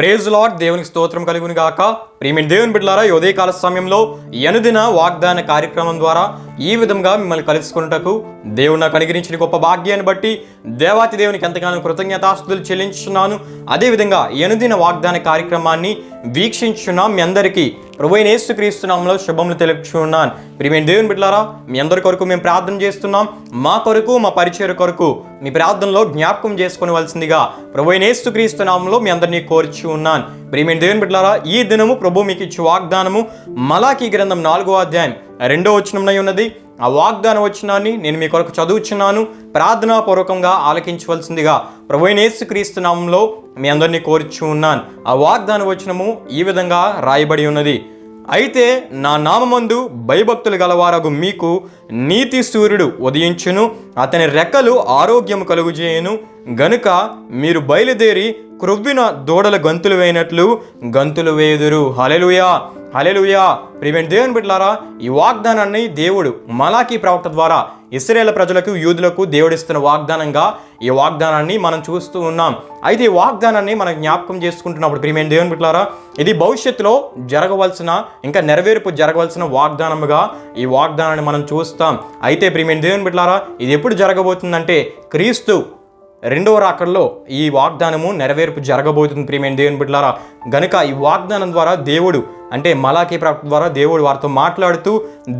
Praise lord. దేవునికి స్తోత్రం కలుగును గాక. ప్రియమైన దేవుని బిడ్డలారా, ఈ ఉదయకాల సమయంలో అనుదిన వాగ్దాన కార్యక్రమం ద్వారా ఈ విధంగా మిమ్మల్ని కలుసుకున్నటకు దేవుడు నాకు అనుగ్రహించిన గొప్ప భాగ్యాన్ని బట్టి దేవాతి దేవునికి ఎంతగానో కృతజ్ఞతాస్తుతులు చెల్లించున్నాను. అదేవిధంగా ఈ అనుదిన వాగ్దాన కార్యక్రమాన్ని వీక్షించున్న మీ అందరికీ ప్రభువైన యేసుక్రీస్తు నామములో శుభములు తెలుపుచున్నాను. ప్రియమైన దేవుని బిడ్డలారా, మీ అందరి కొరకు మేము ప్రార్థన చేస్తున్నాం. మా కొరకు, మా పరిచయ కొరకు మీ ప్రార్థనలో జ్ఞాపకం చేసుకోవలసిందిగా ప్రభువైన యేసుక్రీస్తు నామములో మీ అందరినీ కోరుచు ఉన్నాను. ప్రియమైన దేవుని బిడ్డలారా, ఈ దినము ప్రభు మీకు ఇచ్చే వాగ్దానము మలాకీ గ్రంథం 4వ అధ్యాయం 2వ వచనంలో ఉన్నది. ఆ వాగ్దాన వచనాన్ని నేను మీ కొరకు చదువుచున్నాను. ప్రార్థనాపూర్వకంగా ఆలకించవలసిందిగా ప్రభువైన యేసుక్రీస్తు నామములో మీ అందరినీ కోరుచు ఉన్నాను. ఆ వాగ్దాన వచనము ఈ విధంగా రాయబడి ఉన్నది. అయితే నా నామమందు భయభక్తులు గలవారగు మీకు నీతి సూర్యుడు ఉదయించును, అతని రెక్కలు ఆరోగ్యము కలుగుజేయును. గనుక మీరు బయలుదేరి క్రొవ్విన దూడల గంతులు వేయనట్లు గంతులు వేయుదురు. హల్లెలూయా, హల్లెలూయా. ప్రియమైన దేవుని బిడ్డలారా, ఈ వాగ్దానాన్ని దేవుడు మలాకీ ప్రవక్త ద్వారా ఇశ్రాయేలు ప్రజలకు, యూదులకు దేవుడిస్తున్న వాగ్దానంగా ఈ వాగ్దానాన్ని మనం చూస్తూ ఉన్నాం. అయితే ఈ వాగ్దానాన్ని మనం జ్ఞాపకం చేసుకుంటున్నప్పుడు ప్రియమైన దేవుని బిడ్డలారా, ఇది భవిష్యత్తులో జరగవలసిన, ఇంకా నెరవేర్పు జరగవలసిన వాగ్దానముగా ఈ వాగ్దానాన్ని మనం చూస్తాం. అయితే ప్రియమైన దేవుని బిడ్డలారా, ఇది ఎప్పుడు జరగబోతుందంటే క్రీస్తు రెండవ రాకడలో ఈ వాగ్దానము నెరవేర్పు జరగబోతుంది. ప్రియమైన దేవుని బిడ్డలారా, గనుక ఈ వాగ్దానం ద్వారా దేవుడు, అంటే మలాకీ ప్రవక్త ద్వారా దేవుడు వారితో మాట్లాడుతూ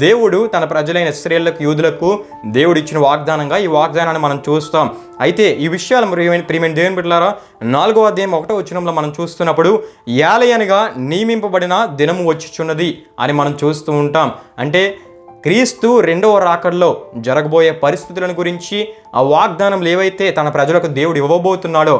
దేవుడు తన ప్రజలైన ఇశ్రాయేలులకు, యూదులకు దేవుడు ఇచ్చిన వాగ్దానంగా ఈ వాగ్దానాన్ని మనం చూస్తాం. అయితే ఈ విషయాలు ప్రియమైన దేవుని బిడ్డలారా, 4వ అధ్యాయం 1వ వచనంలో మనం చూస్తున్నప్పుడు యాలయనగా నియమింపబడిన దినము వచ్చుచున్నది అని మనం చూస్తూ ఉంటాం. అంటే క్రీస్తు రెండవ రాకడలో జరగబోయే పరిస్థితులను గురించి, ఆ వాగ్దానాలు ఏవైతే తన ప్రజలకు దేవుడు ఇవ్వబోతున్నాడో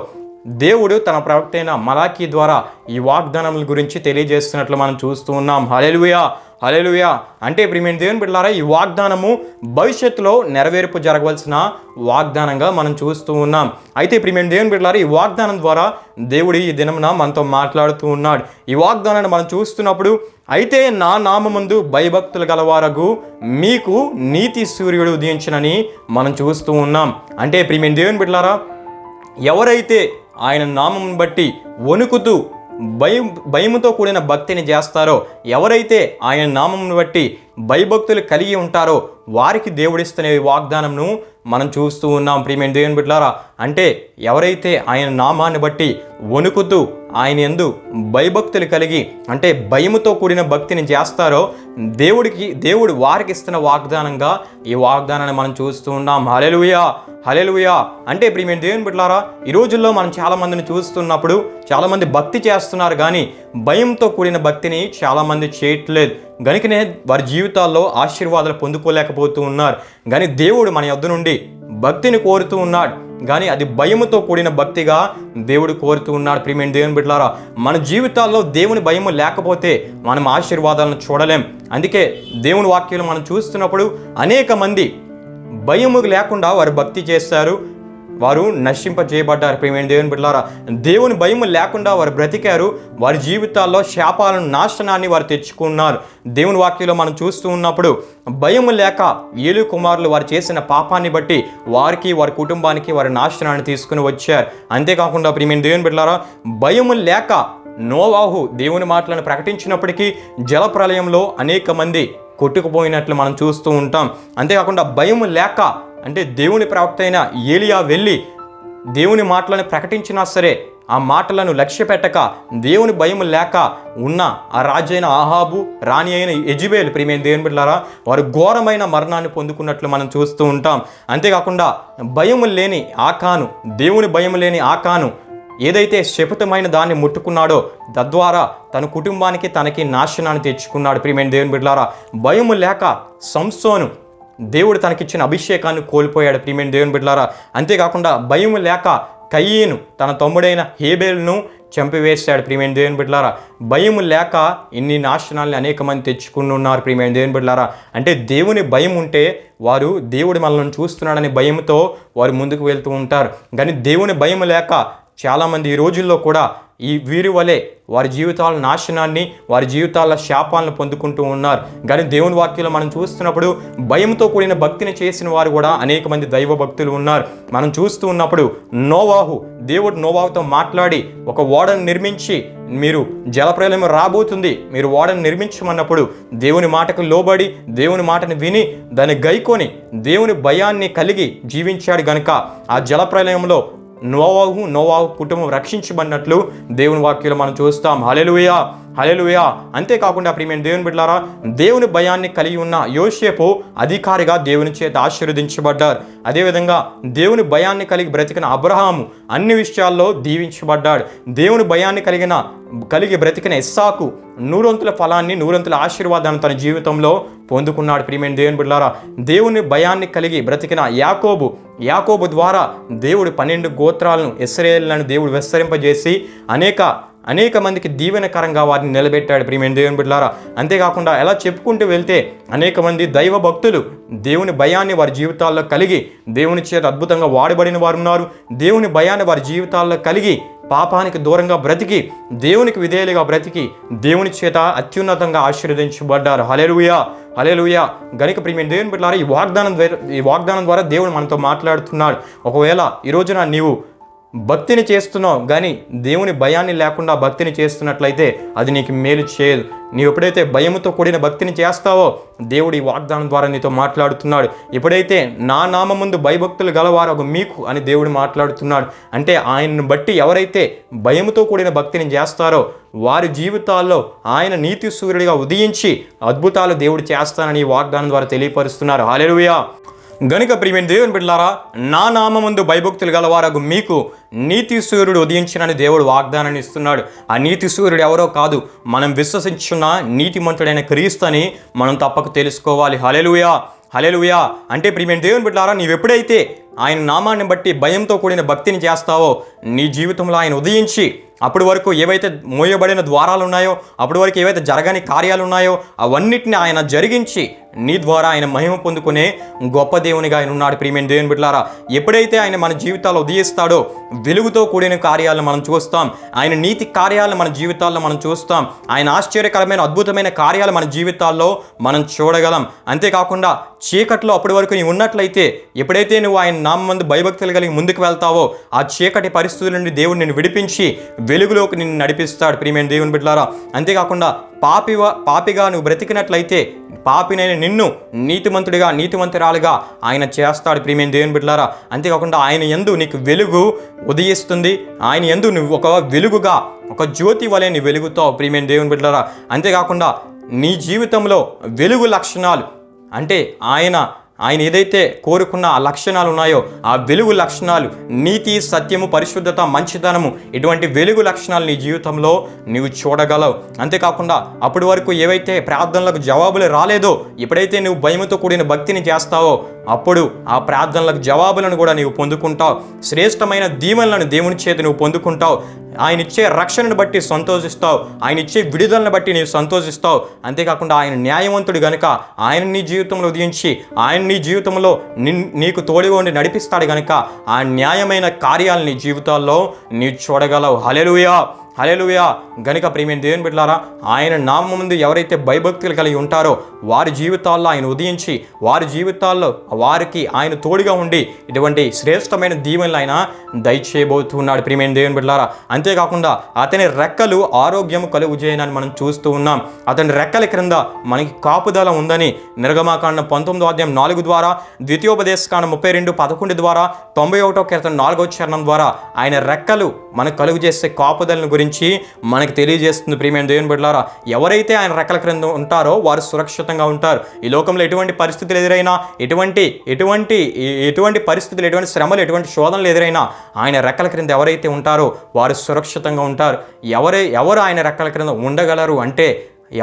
దేవుడు తన ప్రవక్త అయిన మలాకీ ద్వారా ఈ వాగ్దానముల గురించి తెలియజేస్తున్నట్లు మనం చూస్తూ ఉన్నాం. హల్లెలూయా, హల్లెలూయా. అంటే ప్రియమైన దేవుని బిడ్డలారా, ఈ వాగ్దానము భవిష్యత్తులో నెరవేర్పు జరగవలసిన వాగ్దానంగా మనం చూస్తూ ఉన్నాం. అయితే ప్రియమైన దేవుని బిడ్డలారా, ఈ వాగ్దానం ద్వారా దేవుడు ఈ దినమున మనతో మాట్లాడుతూ ఉన్నాడు. ఈ వాగ్దానాన్ని మనం చూస్తున్నప్పుడు, అయితే నా నామమందు భయభక్తులు గలవారగు మీకు నీతి సూర్యుడు ఉదయించునని మనం చూస్తూ ఉన్నాం. అంటే ప్రియమైన దేవుని బిడ్డలారా, ఎవరైతే ఆయన నామం బట్టి వణుకుతూ భయముతో కూడిన భక్తిని చేస్తారో, ఎవరైతే ఆయన నామంను బట్టి భయభక్తులు కలిగి ఉంటారో వారికి దేవుడిస్తున్న వాగ్దానంను మనం చూస్తూ ఉన్నాం. ప్రియమైన దేవుని బిడ్డలారా, అంటే ఎవరైతే ఆయన నామాన్ని బట్టి వణుకుతూ ఆయన యందు భయభక్తులు కలిగి, అంటే భయముతో కూడిన భక్తిని చేస్తారో దేవుడు వారికి ఇస్తున్న వాగ్దానంగా ఈ వాగ్దానాన్ని మనం చూస్తూ ఉన్నాం. హల్లెలూయా, హల్లెలూయా. అంటే ప్రియమైన దేవుని బిడ్డలారా, ఈ రోజుల్లో మనం చాలామందిని చూస్తున్నప్పుడు చాలామంది భక్తి చేస్తున్నారు, కానీ భయంతో కూడిన భక్తిని చాలామంది చేయట్లేదు. గనుకనే వారి జీవితాల్లో ఆశీర్వాదాలు పొందుకోలేకపోతూ ఉన్నారు. కానీ దేవుడు మన యొద్ద నుండి భక్తిని కోరుతూ ఉన్నాడు, కానీ అది భయముతో కూడిన భక్తిగా దేవుడు కోరుతూ ఉన్నాడు. ప్రియమైన దేవుని బిడ్డలారా, మన జీవితాల్లో దేవుని భయము లేకపోతే మనం ఆశీర్వాదాలను చూడలేం. అందుకే దేవుని వాక్యాలు మనం చూస్తున్నప్పుడు అనేక మంది భయము లేకుండా వారు భక్తి చేస్తారు, వారు నశింపజేయబడ్డారు. ప్రియమైన దేవుని బిడ్డలారా, దేవుని భయము లేకుండా వారు బ్రతికారు. వారి జీవితాల్లో శాపాలను, నాశనాన్ని వారు తెచ్చుకున్నారు. దేవుని వాక్యంలో మనం చూస్తూ ఉన్నప్పుడు భయము లేక ఏలు కుమారులు వారు చేసిన పాపాన్ని బట్టి వారికి, వారి కుటుంబానికి వారి నాశనాన్ని తీసుకుని వచ్చారు. అంతేకాకుండా ప్రియమైన దేవుని బిడ్డలారా, భయము లేక నోవాహు దేవుని మాటలను ప్రకటించినప్పటికీ జలప్రలయంలో అనేక మంది కొట్టుకుపోయినట్లు మనం చూస్తూ ఉంటాం. అంతేకాకుండా భయము లేక, అంటే దేవుని ప్రవక్త అయిన ఏలియా వెళ్ళి దేవుని మాటలను ప్రకటించినా సరే ఆ మాటలను లక్ష్య పెట్టక దేవుని భయం లేక ఉన్న ఆ రాజు అయిన ఆహాబు, రాణి అయిన యెజబెల్, ప్రియమైన దేవుని బిడ్డలారా, వారు ఘోరమైన మరణాన్ని పొందుకున్నట్లు మనం చూస్తూ ఉంటాం. అంతేకాకుండా భయము లేని ఆకాను, దేవుని భయం లేని ఆకాను ఏదైతే శపితమైన దాన్ని ముట్టుకున్నాడో తద్వారా తన కుటుంబానికి, తనకి నాశనాన్ని తెచ్చుకున్నాడు. ప్రియమైన దేవుని బిడ్డలారా, భయము లేక సంసోను దేవుడు తనకిచ్చిన అభిషేకాన్ని కోల్పోయాడు. ప్రియమైన దేవుని బిడ్డలారా, అంతేకాకుండా భయము లేక కయీను తన తమ్ముడైన హేబేలును చంపివేశాడు. ప్రియమైన దేవుని బిడ్డలారా, భయము లేక ఇన్ని నాశనాల్ని అనేక మంది తెచ్చుకుని ఉన్నారు. ప్రియమైన దేవుని బిడ్డలారా, అంటే దేవుని భయం ఉంటే వారు దేవుడు మనల్ని చూస్తున్నాడని భయంతో వారు ముందుకు వెళ్తూ ఉంటారు. కానీ దేవుని భయం లేక చాలామంది ఈ రోజుల్లో కూడా ఈ వీరి వలె వారి జీవితాల నాశనాన్ని, వారి జీవితాల శాపాలను పొందుకుంటూ ఉన్నారు. కానీ దేవుని వాక్యంలో మనం చూస్తున్నప్పుడు భయంతో కూడిన భక్తిని చేసిన వారు కూడా అనేక మంది దైవ భక్తులు ఉన్నారు. మనం చూస్తూ ఉన్నప్పుడు దేవుడు నోవాహుతో మాట్లాడి ఒక ఓడను నిర్మించి, మీరు జలప్రలయం రాబోతుంది, మీరు ఓడను నిర్మించమన్నప్పుడు దేవుని మాటకు లోబడి దేవుని మాటను విని దాన్ని గైకొని దేవుని భయాన్ని కలిగి జీవించాడు గనుక ఆ జలప్రలయంలో నోవాహు కుటుంబం రక్షించబడినట్లు దేవుని వాక్యంలో మనం చూస్తాం. హల్లెలూయా, హల్లెలూయా. అంతేకాకుండా ప్రియమైన దేవుని బిడ్డలారా, దేవుని భయాన్ని కలిగి ఉన్న యోసేపు అధికారిగా దేవుని చేత ఆశీర్వదించబడ్డారు. అదేవిధంగా దేవుని భయాన్ని కలిగి బ్రతికిన అబ్రహాము అన్ని విషయాల్లో దీవించబడ్డాడు. దేవుని భయాన్ని కలిగి బ్రతికిన ఇస్సాకు నూరంతుల ఫలాన్ని, నూరంతుల ఆశీర్వాదాన్ని తన జీవితంలో పొందుకున్నాడు. ప్రియమైన దేవుని బిడ్డలారా, దేవుని భయాన్ని కలిగి బ్రతికిన యాకోబు ద్వారా దేవుడు 12 గోత్రాలను, ఇశ్రాయేలులను దేవుడు విస్తరింపజేసి అనేక మందికి దీవెనకరంగా వారిని నిలబెట్టాడు. ప్రియమైన దేవుని బిడ్డలారా, అంతేకాకుండా ఎలా చెప్పుకుంటూ వెళ్తే అనేక మంది దైవ భక్తులు దేవుని భయాన్ని వారి జీవితాల్లో కలిగి దేవుని చేత అద్భుతంగా వాడబడిన వారు ఉన్నారు. దేవుని భయాన్ని వారి జీవితాల్లో కలిగి పాపానికి దూరంగా బ్రతికి దేవునికి విధేయులుగా బ్రతికి దేవుని చేత అత్యున్నతంగా ఆశీర్వదించబడ్డారు. హల్లెలూయా, హల్లెలూయా. గనుక ప్రియమైన దేవుని బిడ్డలారా, ఈ వాగ్దానం ద్వారా దేవుడు మనతో మాట్లాడుతున్నాడు. ఒకవేళ ఈ రోజున నీవు భక్తిని చేస్తున్నావు కానీ దేవుని భయాన్ని లేకుండా భక్తిని చేస్తున్నట్లయితే అది నీకు మేలు చేయదు. నీవు ఎప్పుడైతే భయముతో కూడిన భక్తిని చేస్తావో దేవుడు ఈ వాగ్దానం ద్వారా నీతో మాట్లాడుతున్నాడు. ఎప్పుడైతే నా నామముందు భయభక్తులు గలవారు మీకు అని దేవుడు మాట్లాడుతున్నాడు. అంటే ఆయనను బట్టి ఎవరైతే భయముతో కూడిన భక్తిని చేస్తారో వారి జీవితాల్లో ఆయన నీతి సూర్యుడిగా ఉదయించి అద్భుతాలు దేవుడు చేస్తానని ఈ వాగ్దానం ద్వారా తెలియపరుస్తున్నారు. హల్లెలూయా. గనుక ప్రియమైన దేవుని బిడ్డలారా, నా నామముందు భయభక్తులు గలవారగు మీకు నీతి సూర్యుడు ఉదయించినని దేవుడు వాగ్దానాన్ని ఇస్తున్నాడు. ఆ నీతి సూర్యుడు ఎవరో కాదు, మనం విశ్వసించున్న నీతిమంతుడైన క్రీస్తు అని మనం తప్పక తెలుసుకోవాలి. హల్లెలూయా, హల్లెలూయా. అంటే ప్రియమైన దేవుని బిడ్డలారా, నీవెప్పుడైతే ఆయన నామాన్ని బట్టి భయంతో కూడిన భక్తిని చేస్తావో నీ జీవితంలో ఆయన ఉదయించి అప్పటి వరకు ఏవైతే మోయబడిన ద్వారాలు ఉన్నాయో, అప్పటి వరకు ఏవైతే జరగని కార్యాలు ఉన్నాయో అవన్నిటిని ఆయన జరిగించి నీ ద్వారా ఆయన మహిమ పొందుకునే గొప్ప దేవునిగా ఆయన ఉన్నాడు. ప్రియమైన దేవుని బిడ్డలారా, ఎప్పుడైతే ఆయన మన జీవితాల్లో ఉదయిస్తాడో వెలుగుతో కూడిన కార్యాలను మనం చూస్తాం. ఆయన నీతి కార్యాలను మన జీవితాల్లో మనం చూస్తాం. ఆయన ఆశ్చర్యకరమైన అద్భుతమైన కార్యాలు మన జీవితాల్లో మనం చూడగలం. అంతేకాకుండా చీకట్లో అప్పటి వరకు నీవు ఉన్నట్లయితే ఎప్పుడైతే నువ్వు ఆయన నామమందు భయభక్తులు కలిగి ముందుకు వెళ్తావో ఆ చీకటి పరిస్థితుల నుండి దేవుడు నిన్ను విడిపించి వెలుగులోకి నిన్ను నడిపిస్తాడు. ప్రియమైన దేవుని బిడ్డలారా, అంతేకాకుండా పాపిగా నువ్వు బ్రతికినట్లయితే పాపినైన నిన్ను నీతిమంతురాలుగా ఆయన చేస్తాడు. ప్రియమైన దేవుని బిడ్డలారా, అంతేకాకుండా ఆయన యందు నీకు వెలుగు ఉదయిస్తుంది. ఆయన యందు నువ్వు ఒక వెలుగుగా, ఒక జ్యోతి వలె నీ వెలుగుతావు. ప్రియమైన దేవుని బిడ్డలారా, అంతేకాకుండా నీ జీవితంలో వెలుగు లక్షణాలు అంటే ఆయన ఏదైతే కోరుకున్న ఆ లక్షణాలు ఉన్నాయో ఆ వెలుగు లక్షణాలు, నీతి, సత్యము, పరిశుద్ధత, మంచితనము, ఇటువంటి వెలుగు లక్షణాలు నీ జీవితంలో నీవు చూడగలవు. అంతేకాకుండా అప్పటి వరకు ఏవైతే ప్రార్థనలకు జవాబులు రాలేదో ఎప్పుడైతే నువ్వు భయముతో కూడిన భక్తిని చేస్తావో అప్పుడు ఆ ప్రార్థనలకు జవాబులను కూడా నీవు పొందుకుంటావు. శ్రేష్టమైన దీవెనలను దేవుని చేత నువ్వు పొందుకుంటావు. ఆయన ఇచ్చే రక్షణను బట్టి సంతోషిస్తావు. ఆయన ఇచ్చే విడుదలను బట్టి నీవు సంతోషిస్తావు. అంతేకాకుండా ఆయన న్యాయవంతుడు గనుక ఆయన నీ జీవితంలో ఉదయించి ఆయన నీ జీవితంలో నీకు తోడుగా ఉండి నడిపిస్తాడు గనుక ఆ న్యాయమైన కార్యాలు నీ జీవితాల్లో నీవు చూడగలవు. హల్లెలూయా, హల్లెలూయా. గనుక ప్రియమైన దేవుని బిడ్డలారా, ఆయన నామం ముందు ఎవరైతే భయభక్తులు కలిగి ఉంటారో వారి జీవితాల్లో ఆయన ఉదయించి వారి జీవితాల్లో వారికి ఆయన తోడుగా ఉండి ఇటువంటి శ్రేష్టమైన దీవెనలు ఆయన దయచేయబోతున్నాడు. ప్రియమైన దేవుని బిడ్డలారా, అంతేకాకుండా అతని రెక్కలు ఆరోగ్యం కలుగు చేయనని మనం చూస్తూ ఉన్నాం. అతని రెక్కల క్రింద మనకి కాపుదల ఉందని నిర్గమాకాండం 19:4 ద్వారా, ద్వితీయోపదేశకాండం 32:11 ద్వారా, 91వ కీర్తన 4వ చరణం ద్వారా ఆయన రెక్కలు మనకు కలుగు చేసే కాపుదలను గురించి మనకు తెలియజేస్తుంది. ప్రియమైన దేవుని బిడ్డలారా, ఎవరైతే ఆయన రెక్కల క్రింద ఉంటారో వారు సురక్షితంగా ఉంటారు. ఈ లోకంలో ఎటువంటి పరిస్థితులు ఎదురైనా, ఎటువంటి పరిస్థితులు, ఎటువంటి శ్రమలు, ఎటువంటి శోధనలు ఎదురైనా ఆయన రెక్కల క్రింద ఎవరైతే ఉంటారో వారు సురక్షితంగా ఉంటారు. ఎవరు ఆయన రెక్కల క్రింద ఉండగలరు అంటే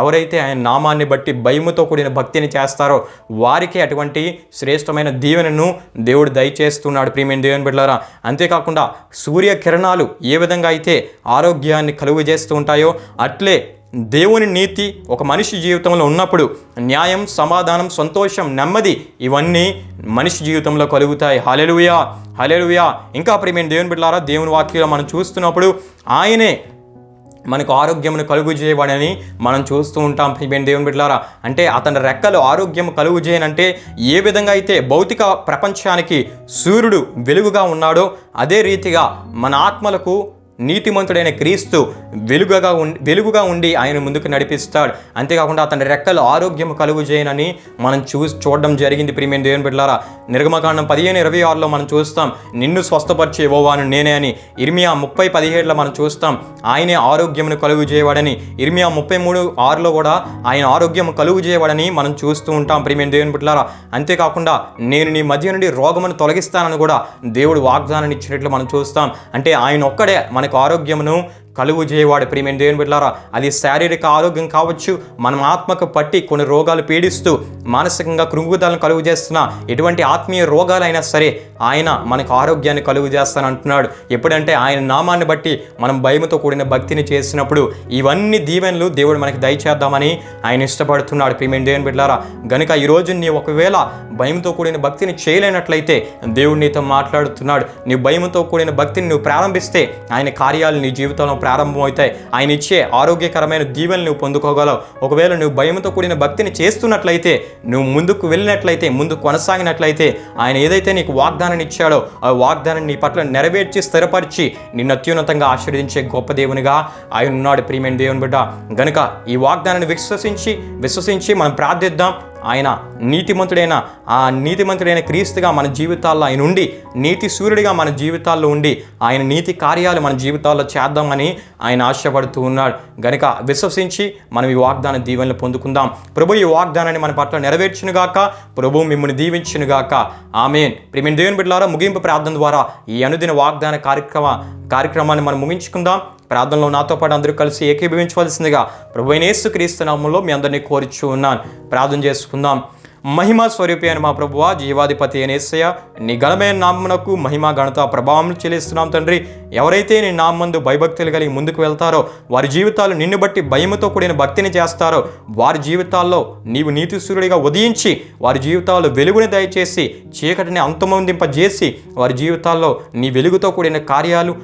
ఎవరైతే ఆయన నామాన్ని బట్టి భయముతో కూడిన భక్తిని చేస్తారో వారికి అటువంటి శ్రేష్టమైన దీవెనను దేవుడు దయచేస్తున్నాడు. ప్రియమైన దేవుని బిడ్డలారా, అంతేకాకుండా సూర్యకిరణాలు ఏ విధంగా అయితే ఆరోగ్యాన్ని కలుగజేస్తూ ఉంటాయో అట్లే దేవుని నీతి ఒక మనిషి జీవితంలో ఉన్నప్పుడు న్యాయం, సమాధానం, సంతోషం, నెమ్మది ఇవన్నీ మనిషి జీవితంలో కలుగుతాయి. హల్లెలూయా, హల్లెలూయా. ఇంకా ప్రియమైన దేవుని బిడ్డలారా, దేవుని వాక్యంలో మనం చూస్తున్నప్పుడు ఆయనే మనకు ఆరోగ్యమును కలుగు చేయబడని మనం చూస్తూ ఉంటాం. ప్రియమైన దేవుని బిడ్డలారా, అంటే అతని రెక్కలు ఆరోగ్యం కలుగు చేయనంటే ఏ విధంగా అయితే భౌతిక ప్రపంచానికి సూర్యుడు వెలుగుగా ఉన్నాడో అదే రీతిగా మన ఆత్మలకు నీతిమంతుడైన క్రీస్తు వెలుగుగా ఉండి ఆయన ముందుకు నడిపిస్తాడు. అంతేకాకుండా అతని రెక్కలు ఆరోగ్యం కలుగు చేయనని మనం చూడడం జరిగింది. ప్రియమైన దేవుని బిడ్డలారా, నిర్గమకాండం 15:26లో మనం చూస్తాం, నిన్ను స్వస్థపరిచే యెహోవాను నేనే అని. ఇర్మియా 30:17లో మనం చూస్తాం, ఆయనే ఆరోగ్యమును కలుగు చేయవాడని. ఇర్మియా 33:6లో కూడా ఆయన ఆరోగ్యం కలుగు చేయవాడని మనం చూస్తూ ఉంటాం. ప్రియమైన దేవుని బిడ్డలారా, అంతేకాకుండా నేను నీ మధ్య నుండి రోగమును తొలగిస్తానని కూడా దేవుడు వాగ్దానాన్ని ఇచ్చినట్లు మనం చూస్తాం. అంటే ఆయన ఒక్కడే మనకు ఆరోగ్యమును కలుగు చేయవాడు. ప్రియమైన దేవుని బిడ్డలారా, అది శారీరక ఆరోగ్యం కావచ్చు, మనం ఆత్మకు పట్టి కొన్ని రోగాలు పీడిస్తూ మానసికంగా కృంగుదలను కలుగు చేస్తున్న ఎటువంటి ఆత్మీయ రోగాలైనా సరే ఆయన మనకు ఆరోగ్యాన్ని కలుగు చేస్తానంటున్నాడు. ఎప్పుడంటే ఆయన నామాన్ని బట్టి మనం భయముతో కూడిన భక్తిని చేసినప్పుడు ఇవన్నీ దీవెనలు దేవుడు మనకి దయచేద్దామని ఆయన ఇష్టపడుతున్నాడు. ప్రియమైన దేవుని బిడ్డలారా, గనుక ఈరోజు నీ ఒకవేళ భయంతో కూడిన భక్తిని చేయలేనట్లయితే దేవుడు నీతో మాట్లాడుతున్నాడు. నీ భయంతో కూడిన భక్తిని నువ్వు ప్రారంభిస్తే ఆయన కార్యాలు నీ జీవితంలో ప్రారంభమవుతాయి. ఆయన ఇచ్చే ఆరోగ్యకరమైన దీవెనలు నువ్వు పొందుకోగలవు. ఒకవేళ నువ్వు భయంతో కూడిన భక్తిని చేస్తున్నట్లయితే, నువ్వు ముందుకు వెళ్ళినట్లయితే, ముందుకు కొనసాగినట్లయితే ఆయన ఏదైతే నీకు వాగ్దానాన్ని ఇచ్చాడో ఆ వాగ్దానాన్ని నీ పట్ల నెరవేర్చి స్థిరపరిచి నిన్ను అత్యున్నతంగా ఆశీర్వదించే గొప్ప దేవునిగా ఆయన ఉన్నాడు. ప్రియమైన దేవుని బిడ్డ, గనుక ఈ వాగ్దానాన్ని విశ్వసించి మనం ప్రార్థిద్దాం. ఆయన నీతిమంతుడైన క్రీస్తుగా మన జీవితాల్లో ఆయన ఉండి, నీతి సూర్యుడిగా మన జీవితాల్లో ఉండి ఆయన నీతి కార్యాలు మన జీవితాల్లో చేద్దామని ఆయన ఆశపడుతూ ఉన్నాడు. గనుక విశ్వసించి మనం ఈ వాగ్దాన దీవెనలు పొందుకుందాం. ప్రభు ఈ వాగ్దానాన్ని మన పట్ల నెరవేర్చునుగాక, ప్రభు మిమ్మల్ని దీవించునుగాక. ఆమేన్. ప్రియమైన దేవుని బిడ్డలారా, ముగింపు ప్రార్థన ద్వారా ఈ అనుదిన వాగ్దాన కార్యక్రమాన్ని మనం ముగించుకుందాం. ప్రార్థనలో నాతో పాటు అందరూ కలిసి ఏకీభవించవలసిందిగా ప్రభువైన యేసుక్రీస్తు నామములో మీ అందరినీ కోరుచు ఉన్నాను. ప్రార్థన చేసుకుందాం. మహిమా స్వరూపి అయిన మా ప్రభువా, జీవాధిపతి అయిన యేసయ్య, నీ ఘనమైన నామమునకు మహిమ, ఘనత, ప్రభావం చెల్లిస్తున్నాం తండ్రి. ఎవరైతే నీ నామందు భయభక్తులు కలిగి ముందుకు వెళ్తారో, వారి జీవితాలు నిన్ను బట్టి భయముతో కూడిన భక్తిని చేస్తారో, వారి జీవితాల్లో నీవు నీతి సూర్యుడిగా ఉదయించి వారి జీవితాల్లో వెలుగుని దయచేసి చీకటిని అంతమొందింపజేసి వారి జీవితాల్లో నీ వెలుగుతో కూడిన కార్యాలు,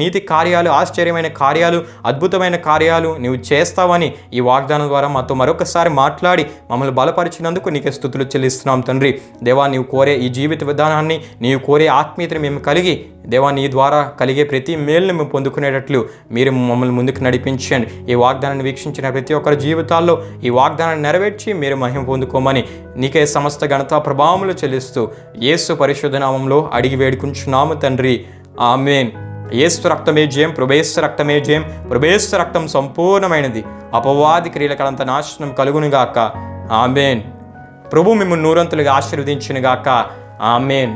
నీతి కార్యాలు, ఆశ్చర్యమైన కార్యాలు, అద్భుతమైన కార్యాలు నీవు చేస్తావని ఈ వాగ్దానం ద్వారా మాతో మరొకసారి మాట్లాడి మమ్మల్ని బలపరిచినందుకు నీకే స్తుతులు చెల్లిస్తున్నాం తండ్రి. దేవా, నీవు కోరే ఈ జీవిత విధానాన్ని, నీవు కోరే ఆత్మీయతను మేము కలిగి, దేవా, నీ ద్వారా కలిగే ప్రతి మేలును మేము పొందుకునేటట్లు మీరు మమ్మల్ని ముందుకు నడిపించండి. ఈ వాగ్దానాన్ని వీక్షించిన ప్రతి ఒక్కరి జీవితాల్లో ఈ వాగ్దానాన్ని నెరవేర్చి మీరు మహిమ పొందుకోమని నీకే సమస్త ఘనత ప్రభావములు చెల్లిస్తూ యేసు పరిశుద్ధ నామంలో అడిగి వేడుకుంటున్నాము తండ్రి. ఆమేన్. యేసు రక్తమే జయం, ప్రభేసు రక్తమే జయం, ప్రభేసు రక్తం సంపూర్ణమైనది. అపవాది క్రియలకంత నాశనం కలుగునుగాక. ఆమేన్. ప్రభు మిమ్మల్ని నూరంతులుగా ఆశీర్వదించునుగాక. ఆమేన్.